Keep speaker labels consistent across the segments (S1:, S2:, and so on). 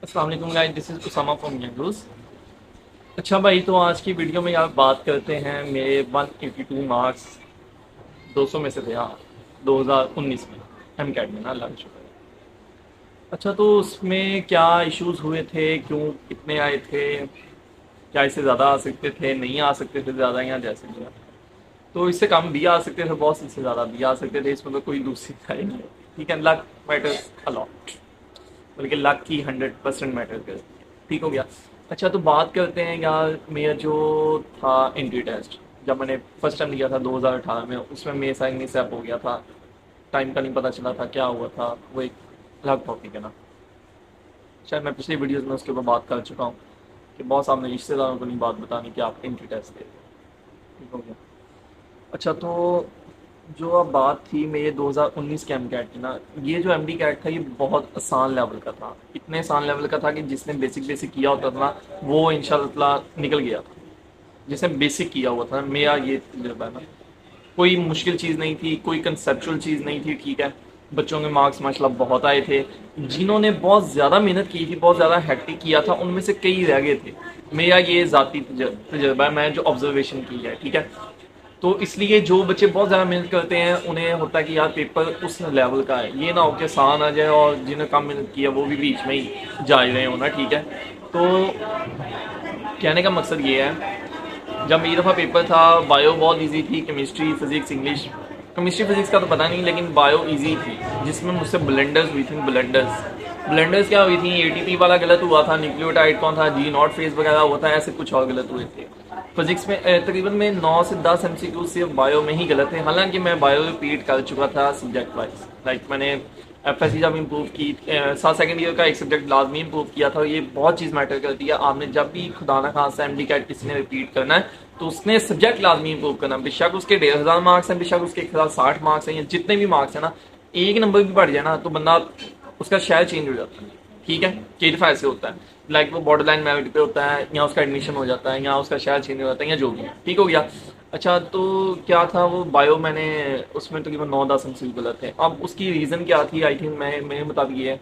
S1: अस्सलाम वालेकुम guys, this is Usama from यंगूस। अच्छा भाई, तो आज की वीडियो में यार बात करते हैं मेरे 182 मार्क्स 200 में से थे। हाँ, 2019 में एम कैट में ना, अल्लाह का शुक्र है। अच्छा, तो उसमें क्या इश्यूज हुए थे, क्यों इतने आए थे, क्या इससे ज़्यादा आ सकते थे, नहीं आ सकते थे ज़्यादा, या जैसे भी आ? तो इससे कम भी आ सकते थे बॉस, इससे ज़्यादा भी आ सकते थे, इसमें तो कोई दूसरी राय नहीं है। ठीक है, लक मैटर्स अलॉट, बल्कि लक की 100% मैटर करती है। ठीक हो गया। अच्छा, तो बात करते हैं यार, मेरा जो था एंट्री टेस्ट, जब मैंने फर्स्ट टाइम दिया था 2018 में, उसमें मेरे साथ मिसअप हो गया था। टाइम का नहीं पता चला था क्या हुआ था, वो एक अलग टॉपिक है ना। शायद मैं पिछली वीडियोस में उसके ऊपर बात कर चुका हूँ कि बहुत सामने रिश्तेदारों को नहीं बात बतानी कि आप एंट्री टेस्ट दे। ठीक हो गया। अच्छा, तो जो अब बात थी मेरे 2019 के एम कैट की ना, ये जो एम डी कैट था ये बहुत आसान लेवल का था। इतने आसान लेवल का था कि जिसने बेसिक बेसिक किया होता था ना, वो इंशाल्लाह निकल गया था। जिसने बेसिक किया हुआ था, मेरा ये तजुर्बा है ना। कोई मुश्किल चीज़ नहीं थी, कोई कंसेप्चुअल चीज़ नहीं थी। ठीक है, बच्चों के मार्क्स माशाल्लाह बहुत आए थे। जिन्होंने बहुत ज़्यादा मेहनत की थी, बहुत ज़्यादा हैक्टिक किया था, उनमें से कई रह गए थे। मेरा ये ज़ाती तजुर्बा है, मैं जो ऑब्जर्वेशन की है। ठीक है, तो इसलिए जो बच्चे बहुत ज़्यादा मेहनत करते हैं उन्हें होता है कि यार पेपर उस लेवल का है, ये ना हो कि आसान आ जाए और जिन्हें कम मेहनत की है वो भी बीच में ही जा रहे हो ना। ठीक है, तो कहने का मकसद ये है, जब मेरी दफ़ा पेपर था, बायो बहुत इजी थी, chemistry physics English, chemistry physics का तो पता नहीं, लेकिन बायो इजी थी, जिसमें मुझसे ब्लेंडर्स हुई थी। ब्लेंडर्स ब्लेंडर्स क्या हुई थी, एटीपी वाला गलत हुआ था, न्यूक्लियोटाइड कौन था, जी नॉट फेज वगैरह हुआ था, ऐसे कुछ और गलत हुए थे। फिजिक्स में तकरीबन में 9 से 10 एमसीक्यू सिर्फ बायो में ही गलत है, हालांकि मैं बायो रिपीट कर चुका था सब्जेक्ट वाइज। लाइक मैंने एफ एस सी जब इम्प्रूव की, सात सेकेंड ईयर का एक सब्जेक्ट लाजमी इम्प्रूव किया था। ये बहुत चीज़ मैटर करती है। आपने जब भी खुदा ना खासा एम डी कैट किसी ने रिपीट करना है, तो उसने सब्जेक्ट लाजमी इम्प्रूव करना। बेशक उसके 1500 मार्क्स हैं, बेशक उसके 1060 मार्क्स हैं, या जितने भी मार्क्स हैं ना, एक नंबर भी बढ़ जाए ना तो बंदा, उसका शहर चेंज हो जाता है। ठीक है, कई दफ़ा ऐसे होता है, लाइक वो बॉर्डर लाइन मेरिट पे होता है, या उसका एडमिशन हो जाता है, या उसका शहर चेंज हो जाता है, या जो भी है। ठीक हो गया। अच्छा, तो क्या था वो बायो, मैंने उसमें तकरीबन 9-10 एमसीक्यू गलत थे। अब उसकी रीज़न क्या थी, आई थिंक मैं मेरे मुताबिक ये है।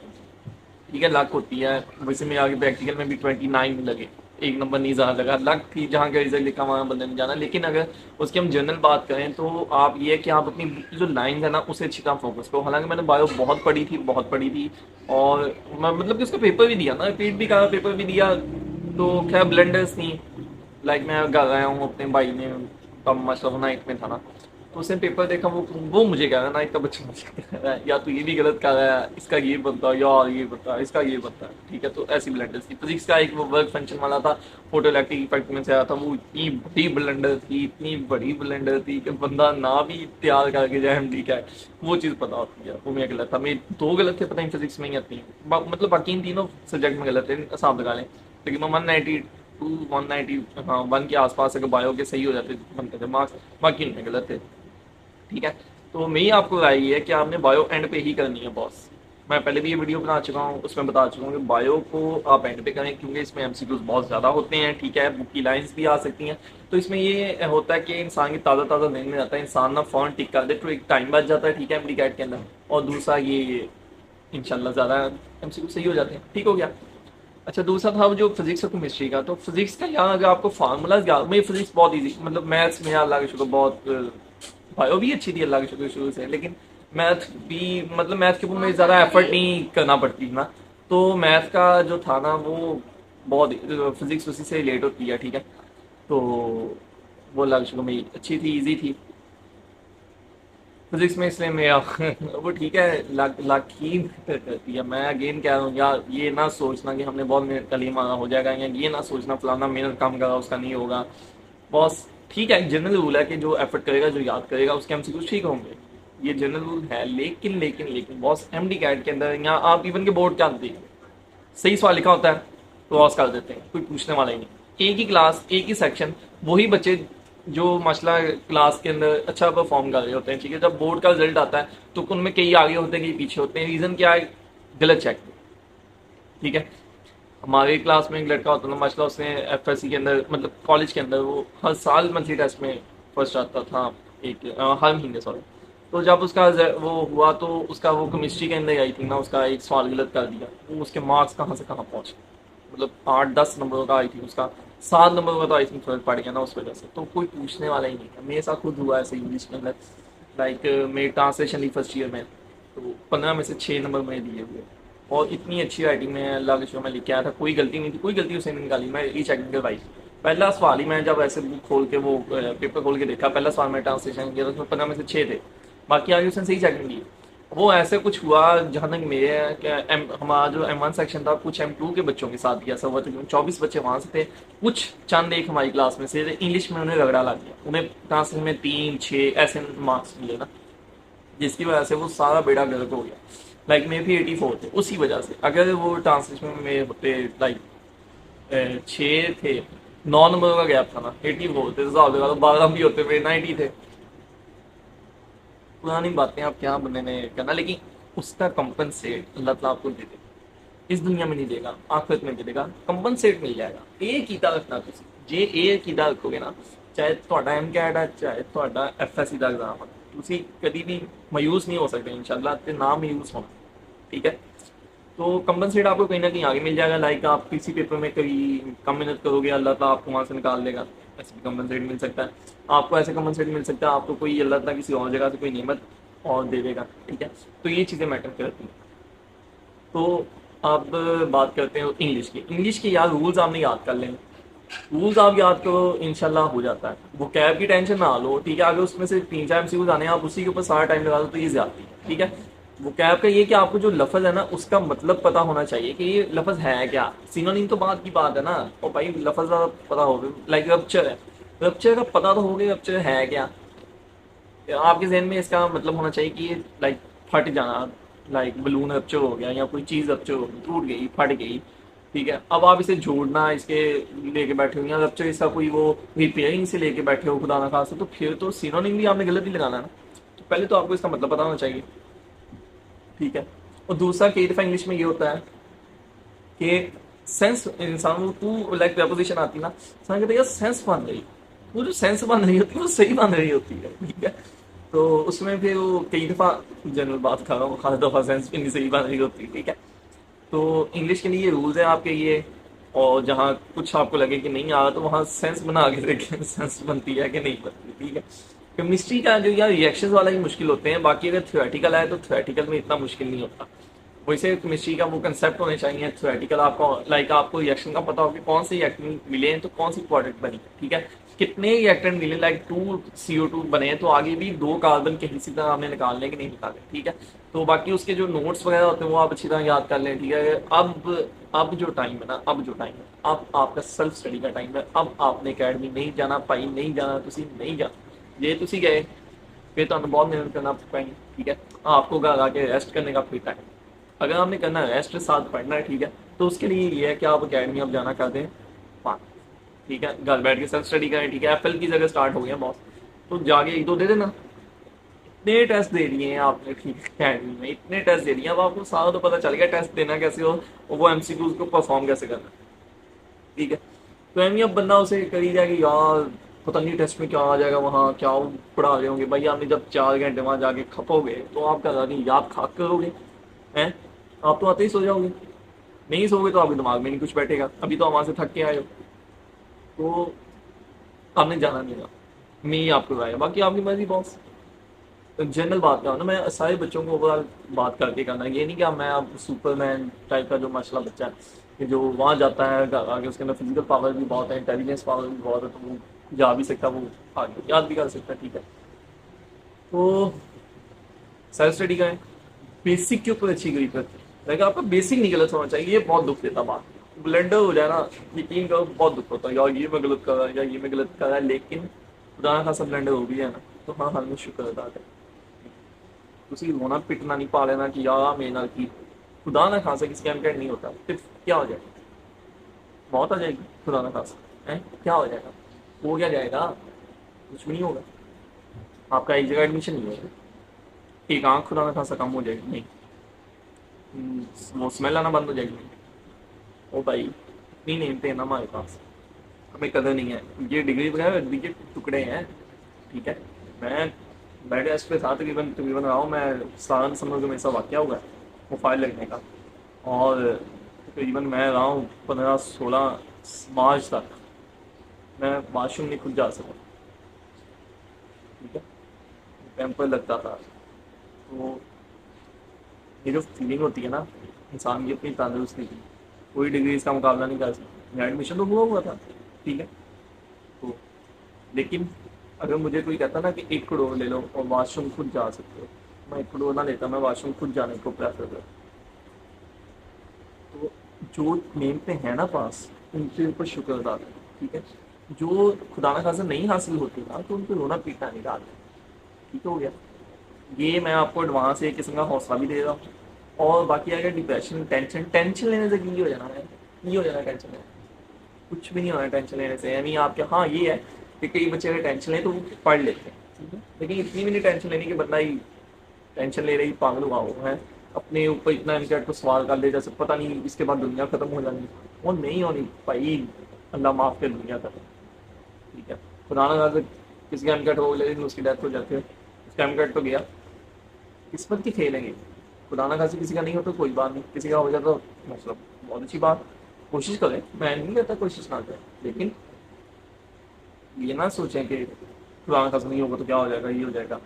S1: ठीक है, लक होती है। वैसे मेरे आगे प्रैक्टिकल में भी 29 लगे, एक नंबर नहीं ज़्यादा लगा। लक थी, जहाँ का रिजल्ट लिखा वहाँ बंदे ने जाना। लेकिन अगर उसकी हम जनरल बात करें, तो आप ये है कि आप अपनी जो लाइन है ना, उसे अच्छी तरह फोकस करो। हालांकि मैंने बायो बहुत पढ़ी थी, बहुत पढ़ी थी, और मतलब कि उसका पेपर भी दिया ना, रिपीट भी करा, पेपर भी दिया। तो खैर ब्लेंडर्स थी। लाइक मैं घर आया हूँ, अपने भाई ने, तब मास्टर नाइट में था ना, तो उसने पेपर देखा, वो मुझे कह रहा है नाइट का बच्चा मुझे कह रहा है, या तो ये भी गलत कर रहा है, इसका ये बता यार, ये बता, इसका ये बता। ठीक है, तो ऐसी ब्लेंडर्स थी। फिजिक्स का एक वो वर्क फंक्शन वाला था, फोटो इलेक्ट्रिक इफेक्ट में से आया था, वो इतनी बड़ी ब्लेंडर थी, इतनी बड़ी ब्लेंडर थी कि बंदा ना भी तैयार करके जाए हम। ठीक है, वो चीज़ पता होती है। वो मेरा गलत था, मेरे दो गलत थे, पता नहीं फिजिक्स में ही आती मतलब बाकी इन तीनों सब्जेक्ट में गलत थे, हिसाब लगा लें। लेकिन मैं 192 190, हाँ 1 के आसपास अगर बायो के सही हो जाते बनते थे मार्क्स, बाकी उनमें गलत थे। ठीक है, तो मेरी आपको राय ये है कि आपने बायो एंड पे ही करनी है बॉस। मैं पहले भी ये वीडियो बना चुका हूँ, उसमें बता चुका हूँ कि बायो को आप एंड पे करें, क्योंकि इसमें एमसीक्यूज बहुत ज़्यादा होते हैं। ठीक है, बुक की लाइन्स भी आ सकती हैं। तो इसमें ये होता है कि इंसान की ताज़ा ताज़ा नींद में जाता है, इंसान ना फ़ौरन टिक कर दे, तो एक टाइम बच जाता है। ठीक है, एमडी कैट के अंदर। और दूसरा ये इंशाल्लाह ज़्यादा एमसीक्यू सही हो जाते हैं। ठीक हो गया। अच्छा, दूसरा था वो जो फिजिक्स और केमिस्ट्री का। तो फिजिक्स का यहाँ अगर आपको फार्मूलाज याद, मेरी फिजिक्स बहुत इजी, मतलब मैथ्स में अल्लाह का शुक्र बहुत, बायो भी अच्छी थी अल्लाह के शुक्र शुरू से, लेकिन मैथ भी, मतलब मैथ के ऊपर मुझे ज़्यादा एफर्ट नहीं करना पड़ती ना। तो मैथ का जो था ना, वो बहुत, फिजिक्स उसी से रिलेट होती है। ठीक है, तो वो अल्लाह के शुक्र मेरी अच्छी थी, ईजी थी फिजिक्स में, इसलिए मैं वो ठीक है, लाख लाख ही करती है। मैं अगेन कह रहा हूँ यार, ये ना सोचना कि हमने बहुत मेहनत कर ली मांगा हो जाएगा, या ये ना सोचना फलाना मेहनत कम करा उसका नहीं होगा बॉस। ठीक है, जनरल रूल है कि जो एफर्ट करेगा, जो याद करेगा, उसके एमसीक्यूज ठीक होंगे। ये जनरल रूल है। लेकिन लेकिन लेकिन बॉस, एमडी कैट के अंदर, यहाँ आप इवन के बोर्ड क्या देखिए, सही सवाल लिखा होता है तो क्रॉस कर देते हैं, कोई पूछने वाला ही नहीं। एक ही क्लास, एक ही सेक्शन, वही बच्चे जो माशाल्लाह क्लास के अंदर अच्छा परफॉर्म कर रहे होते हैं। ठीक है, जब बोर्ड का रिजल्ट आता है तो उनमें कई आगे होते हैं, कई पीछे होते हैं। रीज़न क्या है, गलत चेक। ठीक है, हमारे क्लास में एक लड़का होता था माशाल्लाह, उसने एफएससी के अंदर, मतलब कॉलेज के अंदर, वो हर साल मंथली टेस्ट में फर्स्ट आता था। एक हर महीने, सॉरी, तो जब उसका वो हुआ तो उसका वो केमिस्ट्री के अंदर आई थी ना, उसका एक सवाल गलत कर दिया, वो उसके मार्क्स कहाँ से कहाँ पहुँचे, मतलब 8-10 नंबरों का आई थी उसका, 7 नंबरों का तो आई थिंक फर्क पड़ गया ना उस वजह से। तो कोई पूछने वाला ही नहीं है। मेरे साथ खुद हुआ ऐसे इंग्लिश के अंदर, लाइक मेरी ट्रांसलेशन ली फर्स्ट ईयर में, तो 15 में से 6 नंबर मैंने दिए हुए, और इतनी अच्छी राइटिंग में अल्लाह के शो में लिख के आया था, कोई गलती नहीं थी, कोई गलती उसे नहीं निकाली। मैं ई चेकिंग करवाई, पहला सवाल ही मैं जब ऐसे बुक खोल के वो पेपर खोल के देखा, पहला सवाल मैं ट्रांसलेशन किया तो उसमें 15 में से 6 थे, बाकी आगे उसने सही चेकिंग की। वो ऐसे कुछ हुआ जहाँ तक मेरे हमारा जो M1 सेक्शन था, कुछ M2 के बच्चों के साथ भी ऐसा हुआ, तकरीबन 24 बच्चे वहाँ से थे, कुछ चंद एक हमारी क्लास में से इंग्लिश में उन्हें रगड़ा लग गया, उन्हें ट्रांसलेशन में 3-6 ऐसे मार्क्स मिले ना, जिसकी वजह से वो सारा बेड़ा गर्क हो गया। लाइक मे भी 84 थे उसी वजह से। अगर वो ट्रांसलेशन में होते लाइक 6 थे, 9 नंबर का गैप था ना, 84 थे, तो 12 भी होते हुए 90 थे। पुरानी बातें आप क्या बनने करना, लेकिन उसका कंपनसेट अल्लाह ताला आपको दे दे, इस दुनिया में नहीं देगा, आखिरत में भी देगा, कंपनसेट मिल जाएगा। ए कीता रखना तुम, जे ए कीता रखोगे ना, चाहे ਤੁਹਾਡਾ एम कैट है, चाहे ਤੁਹਾਡਾ FSC ਦਾ एग्जाम है, ਤੁਸੀਂ कभी भी मायूस नहीं हो सकते इंशाल्लाह, ते ना मायूस होना, ठीक है। तो कंपनसेट आपको कहीं ना कहीं आगे मिल जाएगा। लाइक आप किसी पेपर में कभी कम मेहनत करोगे, अल्लाह ताला आपको वहाँ से निकाल देगा, ऐसे भी कंपनसेट मिल सकता है आपको, ऐसे कंपनसेट मिल सकता है आपको, कोई अल्लाह ताला किसी और जगह से कोई नेमत और दे देगा, ठीक है। तो ये चीज़ें मैटर करती हैं। तो अब बात करते हैं इंग्लिश की। इंग्लिश के यार रूल्स आपने याद कर लें, रूल्स आप याद करो इंशाल्लाह हो जाता है। वो कैब की टेंशन ना लो, ठीक है। अगर उसमें से 3-4 MCQs आने हैं, आप उसी के ऊपर सारा टाइम लगा दो तो ये ज्यादा है, ठीक है। वो कैब का ये कि आपको जो लफज है ना उसका मतलब पता होना चाहिए कि ये लफज है क्या। सिनोनिम तो बात की बात है ना, और भाई लफज का पता होगा। लाइक रप्चर है, रप्चर का पता तो होगा रप्चर है क्या, आपके जहन में इसका मतलब होना चाहिए कि ये लाइक फट जाना, लाइक बलून रप्चर हो गया या कोई चीज़ रप्चर हो गई, टूट गई, फट गई, ठीक है। अब आप इसे जोड़ना इसके लेके बैठे हो, या रप्चर इसका कोई वो रिपेयरिंग से लेके बैठे हो खुदा ना खास, तो फिर तो सिनोनिम भी आपने गलत ही लगाना है ना। तो पहले तो आपको इसका मतलब पता होना चाहिए, ठीक है। और दूसरा कई दफ़ा इंग्लिश में ये होता है कि सेंस इंसान तू लाइक प्रपोजिशन आती ना, इंसान कहते हैं यार सेंस बन रही, वो जो सेंस बन रही होती है वो सही बन रही होती है, ठीक है। तो उसमें फिर वो कई दफ़ा जनरल बात कर रहा हूँ, खास दफ़ा सेंस भी नहीं सही बन रही होती, ठीक है। तो इंग्लिश के लिए ये रूल्स हैं आपके ये, और जहाँ कुछ आपको लगे कि नहीं आ रहा तो वहाँ सेंस बना के देखें सेंस बनती है कि नहीं बनती, ठीक है। केमिस्ट्री का जो यार रिएक्शंस वाला ही मुश्किल होते हैं, बाकी अगर थ्योरेटिकल है तो थ्योरेटिकल में इतना मुश्किल नहीं होता। वैसे केमिस्ट्री का वो कंसेप्ट होने चाहिए थ्योरेटिकल, आपको लाइक आपको रिएक्शन का पता हो कि कौन से रिएक्टेंट मिले हैं तो कौन सी प्रोडक्ट बनी है, ठीक है। कितने रिएक्टेंट मिले, लाइक 2 CO2 बने हैं तो आगे भी 2 कार्बन के इसी तरह आपने निकालने कि नहीं निकाले, ठीक है। तो बाकी उसके जो नोट्स वगैरह होते हैं वो आप अच्छी तरह याद कर लें, ठीक है। अब जो टाइम है ना, अब जो टाइम है, अब आपका सेल्फ स्टडी का टाइम है। अब आपने अकेडमी नहीं जाना, पाई नहीं जाना, तुसी नहीं जाना, जे तुसी गए फिर तो बहुत मेहनत करना पाएंगे, ठीक है। आपको घर आके रेस्ट करने का फिर टाइम, अगर आपने करना है रेस्ट साथ पढ़ना है, ठीक है, तो उसके लिए ये है कि आप अकेडमी अब जाना कर दें, हाँ, ठीक है। घर बैठ के सेल्फ स्टडी करें, ठीक है। FL की जगह स्टार्ट हो गया बहुत, तो जाके 1-2 दे देना। इतने टेस्ट दे दिए हैं आपने, ठीक है, अकेडमी में इतने टेस्ट दे दिए, अब आपको सारा तो पता चल गया टेस्ट देना कैसे हो और वो MCQs को परफॉर्म कैसे करना, ठीक है। तो एम अब बंदा उसे करी जाएगी यार, पता नहीं टेस्ट में क्या आ जाएगा, वहाँ क्या पढ़ा रहे होंगे भाई। आपने जब 4 घंटे वहाँ जाके खपोगे तो आपका नहीं याद खाक करोगे, हैं। आप तो आते ही सो जाओगे, नहीं सोओगे तो आपके दिमाग में नहीं कुछ बैठेगा। अभी तो आप वहाँ से थक के आए हो, तो आपने जाना नहीं था, मैं ही आपको राय, बाकी आपकी मर्जी बॉस। जनरल बात का ना, मैं सारे बच्चों को ओवरऑल बात करके करना, ये नहीं कि मैं अब सुपरमैन टाइप का जो माशाल्लाह बच्चा है कि जो वहाँ जाता है आगे उसके अंदर फिजिकल पावर भी बहुत है, इंटेलिजेंस पावर भी बहुत है, तो वो जा भी सकता, वो आगे याद भी कर सकता है, ठीक है। तो सेल्फ स्टडी का है, बेसिक के ऊपर अच्छी गई करती है, लेकिन आपका बेसिक नहीं गलत होना चाहिए, ये बहुत दुख देता बात। ब्लेंडर हो जाए ना, यकीन करो बहुत दुख होता है यार, ये मैं गलत कर रहा है या ये मैं गलत कर रहा है, लेकिन खुदा खासा ब्लेंडर हो भी है ना, तो हाँ हाल में शुक्र अदा करें। ਤੁਸੀਂ रोना पिटना नहीं पा लेना कि यार मेरे नाल की, खुदा ना खासा किसी एम नहीं होता, फिर क्या हो जाएगा, मौत आ जाएगी, खुदा ना खासा है, क्या हो जाएगा, हो क्या जाएगा, कुछ भी नहीं होगा। आपका एक जगह एडमिशन नहीं होगा, एक आँख खुदा ना खासा कम हो जाएगी, नहीं वो स्मेल आना बंद हो जाएगी, ओ भाई इतनी नेमतें हैं ना हमारे पास, हमें कदर नहीं है। ये डिग्री वगैरह डिग्री के टुकड़े हैं, ठीक है। मैं मैं टेस्ट पे था तकरीबन तकरीबन रहा हूँ मैं 7 दिसंबर को मेरे साथ वाक़या हुआ है वो फाइल लगने का। और तकरीबन मैं रहा हूँ 15-16 मार्च तक मैं वाशरूम नहीं खुद जा सका। ठीक है, पैम्पर लगता था। तो ये जो फीलिंग होती है ना इंसान की अपनी तंदुरुस्ती की, कोई डिग्री इसका मुकाबला नहीं कर सकती। मेरा एडमिशन तो हुआ था। ठीक है, तो लेकिन अगर मुझे कोई कहता ना कि 1 करोड़ ले लो और वाशरूम खुद जा सकते हो, मैं 1 करोड़ ना लेता, मैं वाशरूम खुद जाने को प्रेफर करता। तो जो नेम पे है ना पास, उनके ऊपर शुक्र अदा करें। ठीक है, जो खुदा ना खासा नहीं हासिल होती ना, तो उनको रोना पीटना नहीं डालना। ठीक हो गया, ये मैं आपको एडवांस एक किस्म का हौसला भी दे रहा हूँ। और बाकी अगर डिप्रेशन टेंशन टेंशन लेने से की हो जाना है, ये हो जाना टेंशन लेने, कुछ भी नहीं होना टेंशन लेने से। यानी आपके, हाँ ये है कि कई बच्चे अगर टेंशन लें तो वो पढ़ लेते हैं। ठीक है, लेकिन इतनी भी नहीं टेंशन लेनी कि बंदा ही टेंशन ले रही पागल हुआ हो है, अपने ऊपर इतना इनका को सवाल कर ले जैसे पता नहीं इसके बाद दुनिया खत्म हो जानी। वो नहीं होनी भाई, अल्लाह माफ़ कर दुनिया खत्म। ठीक है, पुराना अगर किसी का अनकट हो लेकिन उसकी डेथ हो जाती है, उसका अनकट तो गया, किस्मत की खेलेंगे। खुदा ना खासी किसी का नहीं होता कोई बात नहीं, किसी का हो जाता तो मतलब बहुत अच्छी बात। कोशिश करें, मैं नहीं कहता कोशिश ना करें, लेकिन ये ना सोचें कि खुदा ना खासा नहीं होगा तो क्या हो जाएगा, ये हो जाएगा।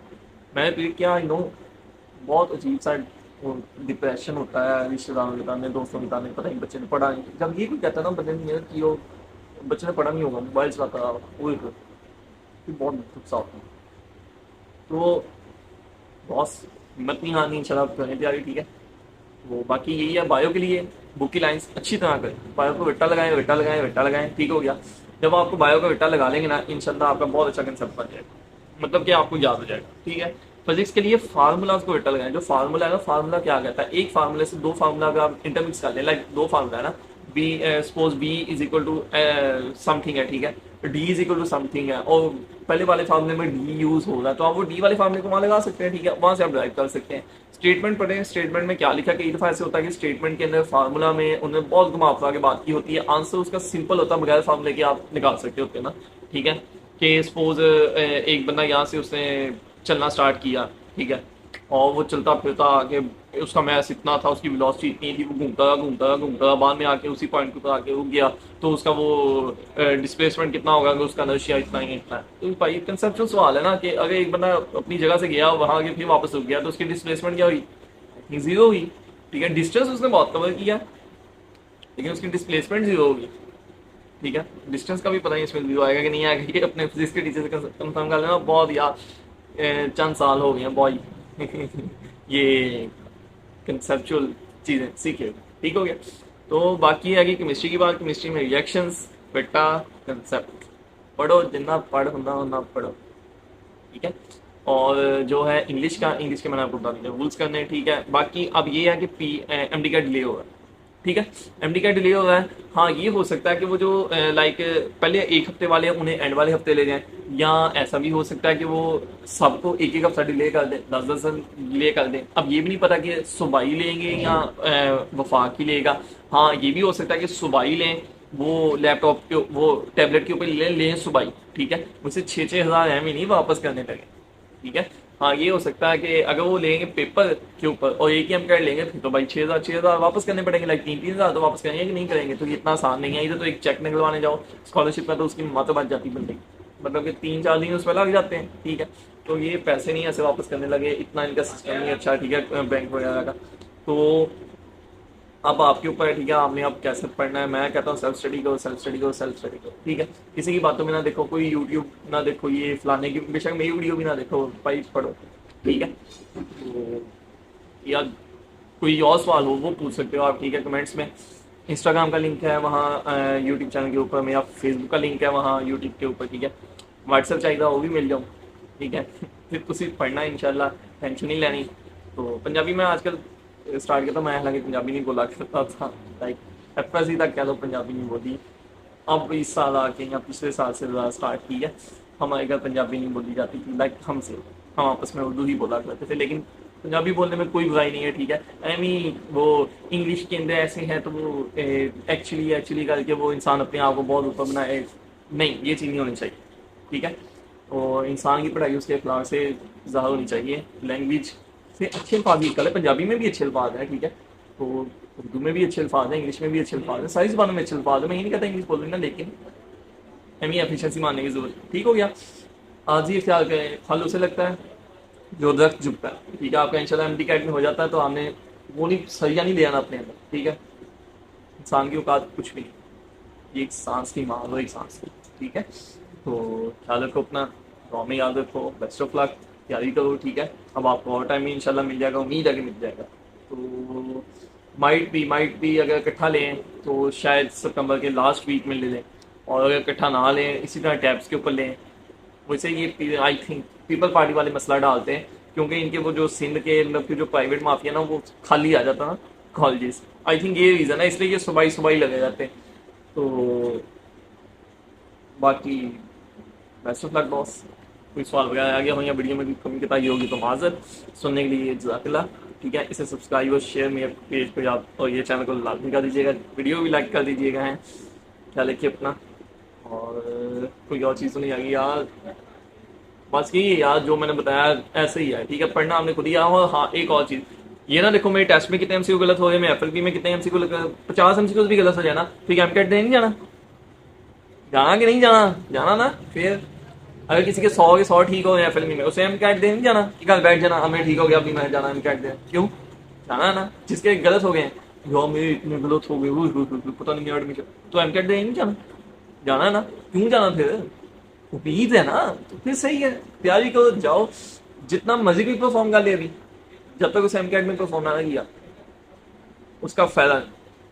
S1: मैंने रिपीट किया, आई नो बहुत अजीब सा डिप्रेशन होता है रिश्तेदारों के ताने, दोस्तों के ताने, पता नहीं बच्चे ने पढ़ा नहीं। जब ये कोई कहता है ना बंदे ने मेहनत की हो, बच्चे ने पढ़ा नहीं होगा, मोबाइल चलाता रहा, वो फिर बहुत दुख सा होता है। तो बॉस हिम्मत नहीं हारनी, इंशाल्लाह करने तैयारी। ठीक है, वो बाकी यही है बायो के लिए, बुक की लाइंस अच्छी तरह करें, बायो को वेट्टा लगाएं, वेट्टा लगाएं, वेट्टा लगाएं। ठीक हो गया, जब आपको बायो का वेट्टा लगा लेंगे ना, इंशाल्लाह आपका बहुत अच्छा कंसेप्ट बन जाएगा, मतलब कि आपको याद हो जाएगा। ठीक है, फिजिक्स के लिए फार्मूलाज को वेट्टा लगाएं। जो फार्मूला है ना, फार्मूला क्या कहता है, एक फार्मूले से दो फार्मूला अगर आप इंटरमिक्स कर लें, लाइक दो फार्मूला है ना, B suppose B is equal to something है। ठीक है, D is equal to something है, और पहले वाले फार्मूले में डी यूज होगा, तो आप वो डी वाले फार्मूले को वहां लगा सकते हैं। ठीक है, वहां से आप ड्राइव कर सकते हैं। स्टेटमेंट पढ़ें, स्टेटमेंट में क्या लिखा, कई दफा ऐसे होता है कि स्टेटमेंट के अंदर फार्मूला में उन्होंने बहुत घुमा फिरा के बात की होती है, आंसर उसका सिंपल होता है, बगैर फार्मूले के आप निकाल सकते होते हैं ना। ठीक है, कि सपोज एक बंदा यहाँ से उसने चलना स्टार्ट किया। ठीक है, और वो चलता फिरता आगे, उसका मैस इतना था, उसकी वेलोसिटी इतनी थी, वो घूमता रहा घूमता रहा घूमता रहा, बाद में आके उसी पॉइंट के ऊपर आके रुक गया, तो उसका वो डिस्प्लेसमेंट कितना होगा, कि उसका नर्शिया इतना ही इतना है। तो भाई कंसेप्चुअल सवाल है ना, कि अगर एक बंदा अपनी जगह से गया, वहां आके फिर वापस रुक गया, तो उसकी डिस्प्लेसमेंट क्या हुई, जीरो हुई। ठीक है, डिस्टेंस उसने बहुत कवर किया, लेकिन उसकी डिस्प्लेसमेंट जीरो होगी। ठीक है, डिस्टेंस का भी पता नहीं इसमें जीरो आएगा कि नहीं आएगा, ये अपने फिजिक्स के टीचर से कंफर्म कर लेना। बहुत यार चंद साल हो गए हैं बॉय ये कंसेप्चुअल चीज़ें सीखे। ठीक हो गया, तो बाकी है कि केमिस्ट्री की बात, केमिस्ट्री में रिएक्शंस, बेटा कंसेप्ट पढ़ो, जितना पढ़ होना उतना पढ़ो। ठीक है, और जो है इंग्लिश का, इंग्लिश के मैंने आपको बता दिया रूल्स करने हैं। ठीक है, बाकी अब ये है कि एमडी का डिले होगा। ठीक है, एमडी का डिले हो रहा है। हाँ, ये हो सकता है कि वो जो लाइक पहले एक हफ्ते वाले हैं उन्हें एंड वाले हफ्ते ले जाएं, या ऐसा भी हो सकता है कि वो सबको एक एक हफ्ता डिले कर दें, 10-10 दिन डिले कर दें। अब ये भी नहीं पता कि सुबह ही लेंगे या वफाक ही लेगा। हाँ, ये भी हो सकता है कि सुबह ही लें, वो लैपटॉप के, वो टैबलेट के ऊपर लें सुबह ही। ठीक है, मुझसे 6-6 हज़ार एम ही नहीं वापस करने लगे। ठीक है, हाँ ये हो सकता है कि अगर वो लेंगे पेपर के ऊपर और एक ही हम कर लेंगे, फिर तो भाई 6,000 वापस करने पड़ेंगे, लाइक 3-3 हज़ार तो वापस करेंगे कि नहीं करेंगे। तो ये इतना आसान नहीं है, इधर तो एक चेक निकलवाने जाओ स्कॉलरशिप का, तो उसकी मत बच जाती बंदे की, मतलब कि 3-4 दिन उसमें लग जाते हैं। ठीक है, तो ये पैसे नहीं ऐसे वापस करने लगे, इतना इनका सिस्टम नहीं अच्छा। ठीक है, बैंक वगैरह का। तो अब आपके ऊपर है। ठीक है, आपने अब कैसे पढ़ना है, मैं कहता हूँ सेल्फ स्टडी करो, सेल्फ स्टडी करो, सेल्फ स्टडी करो। ठीक है, किसी की बातों में ना देखो, कोई यूट्यूब ना देखो, ये फलाने की, बेशक मेरी वीडियो भी ना देखो, भाई पढ़ो। ठीक है, तो या कोई और सवाल हो वो पूछ सकते हो आप। ठीक है, कमेंट्स में इंस्टाग्राम का लिंक है वहाँ, यूट्यूब चैनल के ऊपर, मेरा फेसबुक का लिंक है वहाँ यूट्यूब के ऊपर। ठीक है, व्हाट्सएप चाहिए वो भी मिल जाऊँ। ठीक है, फिर तो सिर्फ पढ़ना है इंशाल्लाह, टेंशन नहीं लेनी। तो पंजाबी में आजकल स्टार्ट किया था, मैं हालांकि पंजाबी नहीं बोला करता था, लाइक एफएससी तक कह लो पंजाबी नहीं बोली। अब इस साल आके या पिछले साल से ज़्यादा स्टार्ट की है। हमारे घर पंजाबी नहीं बोली जाती थी, लाइक हमसे, हम आपस में उर्दू ही बोला करते थे, लेकिन पंजाबी बोलने में कोई बुराई नहीं है। ठीक है, एमी वो इंग्लिश के अंदर ऐसे हैं तो वो एक्चुअली करके वो इंसान अपने आप को बहुत ऊपर बनाए, नहीं, ये चीज़ नहीं होनी चाहिए। ठीक है, और इंसान की पढ़ाई उसके अखलाक से ज़्यादा होनी चाहिए। लैंग्वेज से अच्छे अल्फाज निकल है, पंजाबी में भी अच्छे अल्फाज हैं, ठीक है, तो उर्दू में भी अच्छे अल्फाज हैं, इंग्लिश में भी अच्छे अल्फाज हैं, सारी ज़बानों में अच्छे अल्फाज हैं। मैं ये नहीं कहता इंग्लिश बोल रही ना, लेकिन हमें एफिशिएंसी मानने की जरूरत है। ठीक हो गया। आज ये ख्याल करें, फल उसे लगता है जो दरख्त झुकता है। ठीक है, आपका इंशाल्लाह एमडी कैट में हो जाता है तो आपने वो नहीं, सरिया नहीं ले आना अपने अंदर। ठीक है, इंसान की औकात कुछ भी नहीं, ये एक सांस की मान लो, एक सांस की। ठीक है, तो ख्याल रखो अपना, दुआ में याद रखो, बेस्ट ऑफ लक, तैयारी करो। ठीक है, अब आपको और टाइम में इंशाल्लाह मिल जाएगा, उम्मीद है कि मिल जाएगा। तो माइट भी अगर इकट्ठा लें तो शायद सितंबर के लास्ट वीक में ले लें, और अगर इकट्ठा ना लें इसी तरह टैब्स के ऊपर लें। वैसे ये आई थिंक पीपल पार्टी वाले मसला डालते हैं, क्योंकि इनके वो जो सिंध के मतलब की जो प्राइवेट माफिया ना वो खाली आ जाता ना कॉलेजेस। आई थिंक ये रीज़न है, इसलिए ये सुबह सुबह ही लगे जाते हैं। तो बाकी बेस्ट ऑफ लक बॉस। कोई सवाल वगैरह आ गया हो या वीडियो में भी कमी बताई होगी तो माजर। सुनने के लिए जज़ाकल्लाह। ठीक है, इसे सब्सक्राइब और शेयर मेरे पेज को याद, और ये चैनल को लाजमी कर दीजिएगा, वीडियो भी लाइक कर दीजिएगा। हैं ख्याल रखिए अपना, और कोई और चीज़ तो नहीं आ गई यार, बस यही यार जो मैंने बताया ऐसे ही है। ठीक है, पढ़ना हमने खुद ही आ। और हाँ, एक और चीज़, ये ना देखो मेरे टेस्ट में कितने एमसीक्यू गलत हो रहे, मेरे एफएलपी में कितने एमसीक्यू गलत, 50 एमसीक्यू भी गलत हो जाए ना, फिर एमकेट देने नहीं जाना, जाना कि नहीं जाना, जाना ना। फिर अगर किसी के 100 के 100 ठीक हो गए एफएलपी में, उसे एमकेट देने नहीं जाना कि कल बैठ जाना, हमें ठीक हो गया अभी मैं जाना एमकेट दे, क्यों जाना ना। जिसके गलत हो गए जो मेरे इतने गलत हो गए पता नहीं एडमिशन, तो एमकेट देने नहीं जाना, जाना ना, क्यों जाना फिर, उम्मीद है ना, तो फिर सही है, तैयारी करो, जाओ, जितना मर्जी भी परफॉर्म कर ले अभी, जब तक उस एमकेट में परफॉर्म ना किया उसका फायदा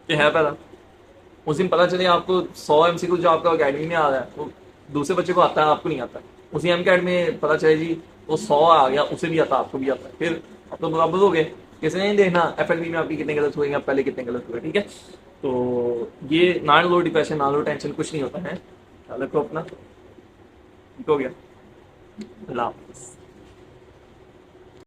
S1: ये है पैदा। उस दिन पता चले आपको 100 एमसीक्यू जो आपका अकेडमी में आ रहा है वो दूसरे बच्चे को आता है, आपको नहीं आता। उसी एमकेट में पता चले जी वो 100 आ गया, उसे भी आता, आपको भी आता है, फिर आप तो बराबर हो गए। किसी नहीं देखना एफएलबी में आपकी कितने गलत हुए, आप पहले कितने गलत हुए। ठीक है, तो ये ना लो डिप्रेशन, ना लो टेंशन, कुछ नहीं होता है, ख्याल रखो अपना। ठीक हो गया, अल्लाह हाफ़िज़।